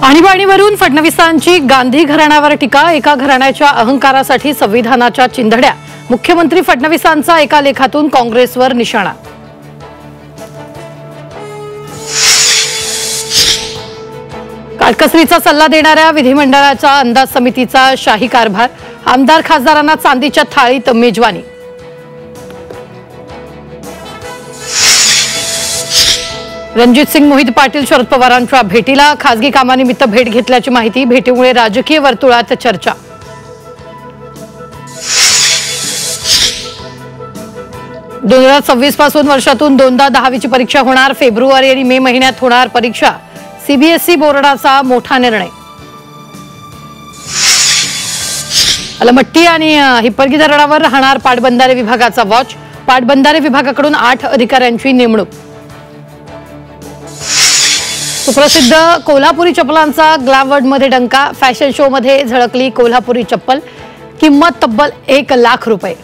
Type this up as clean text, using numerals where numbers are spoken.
आणीबाणीवरून फडणवीसांची गांधी घराण्यावर टीका। एका घराण्याच्या अहंकारासाठी संविधानाच्या चिंधड्या। मुख्यमंत्री फडणवीसांचा एका लेखातून काँग्रेसवर निशाणा। काटकसरीचा सल्ला देणाऱ्या विधिमंडळाच्या अंदाज समितीचा शाही कारभार। आमदार खासदारांना चांदीच्या थाळीत मेजवानी। रणजित सिंग मोहित पाटील शरद पवारांच्या भेटीला खासगी कामानिमित्त भेट घेतल्याची माहिती। भेटीमुळे राजकीय वर्तुळात चर्चा। दोन 2026 पासून वर्षातून दोनदा 10वीची परीक्षा होणार। फेब्रुवारी आणि मे महिन्यात होणार परीक्षा। सीबीएसई बोर्डाचा मोठा निर्णय। अलमट्टी आणि हिप्परगी धरणावर राहणार पाटबंधारे विभागाचा वॉच। पाटबंधारे विभागाकडून 8 अधिकाऱ्यांची नेमणूक। सुप्रसिद्ध कोल्हापुरी चप्पलांचा ग्लॅमवर्ल्डमध्ये डंका। फॅशन शो मध्ये झळकली कोल्हापुरी चप्पल। किंमत तब्बल 1 लाख रुपये।